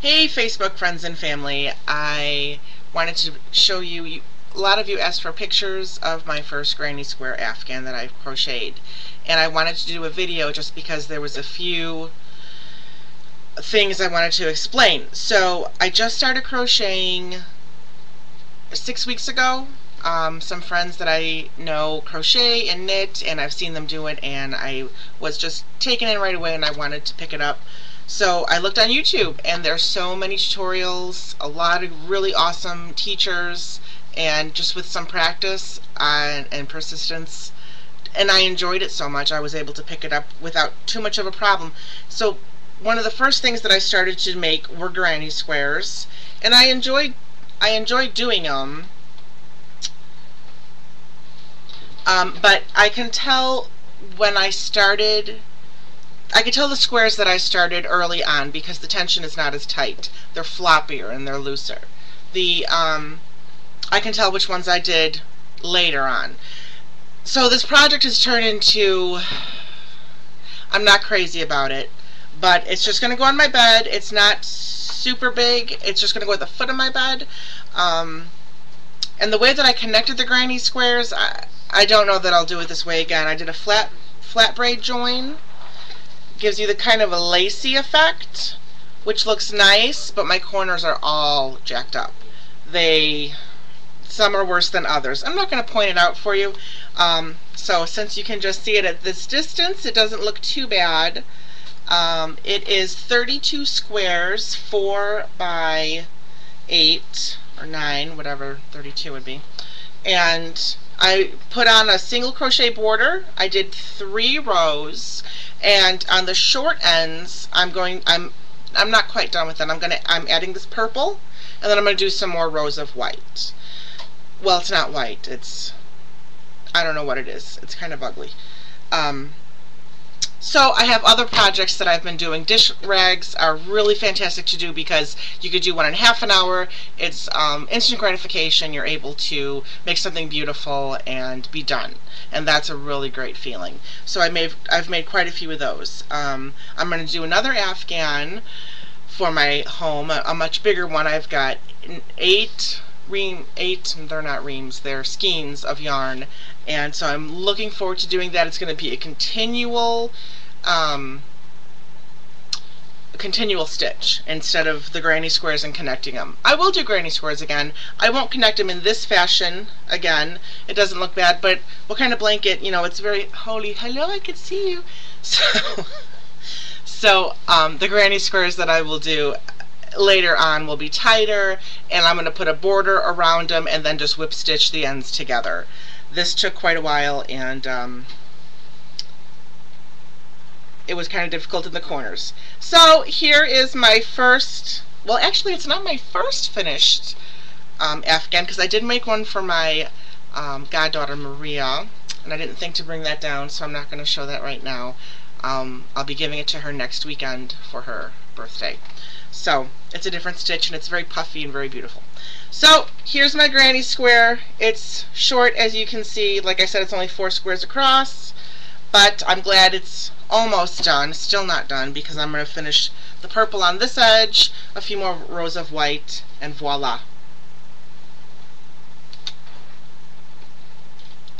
Hey Facebook friends and family, I wanted to show you, a lot of you asked for pictures of my first granny square afghan that I've crocheted, and I wanted to do a video just because there was a few things I wanted to explain. So I just started crocheting 6 weeks ago. Some friends that I know crochet and knit, and I've seen them do it, and I was just taken in right away and I wanted to pick it up. So I looked on YouTube, and there's so many tutorials, a lot of really awesome teachers, and just with some practice and persistence, and I enjoyed it so much I was able to pick it up without too much of a problem. So one of the first things that I started to make were granny squares, and I enjoyed doing them. But I can tell when I started, I could tell the squares that I started early on because the tension is not as tight. They're floppier and they're looser. I can tell which ones I did later on. So this project has turned into, I'm not crazy about it, but it's just going to go on my bed. It's not super big. It's just going to go at the foot of my bed. And the way that I connected the granny squares, I don't know that I'll do it this way again. I did a flat braid join. Gives you the kind of a lacy effect, which looks nice, but my corners are all jacked up. Some are worse than others. I'm not going to point it out for you. So since you can just see it at this distance, it doesn't look too bad. It is 32 squares, 4 by 8 or 9, whatever 32 would be. And I put on a single crochet border. I did 3 rows, and on the short ends I'm not quite done with it. I'm adding this purple, and then I'm going to do some more rows of white. Well, it's not white, I don't know what it is. It's kind of ugly. So I have other projects that I've been doing. Dish rags are really fantastic to do because you could do one in half an hour. It's instant gratification. You're able to make something beautiful and be done, and that's a really great feeling. So I've made quite a few of those. I'm going to do another afghan for my home, a much bigger one. I've got 8, they're not reams, they're skeins of yarn, and so I'm looking forward to doing that. It's going to be a continual stitch instead of the granny squares and connecting them. I will do granny squares again. I won't connect them in this fashion again. It doesn't look bad, but what kind of blanket, you know, it's very holy. Hello, I can see you. So the granny squares that I will do later on will be tighter, and I'm going to put a border around them and then just whip stitch the ends together. This took quite a while, and it was kind of difficult in the corners. So here is my first, well actually it's not my first finished afghan, because I did make one for my goddaughter Maria, and I didn't think to bring that down, so I'm not going to show that right now. I'll be giving it to her next weekend for her birthday. So it's a different stitch, and it's very puffy and very beautiful. So here's my granny square. It's short, as you can see. Like I said, it's only 4 squares across, but I'm glad it's almost done. Still not done, because I'm going to finish the purple on this edge, a few more rows of white, and voila.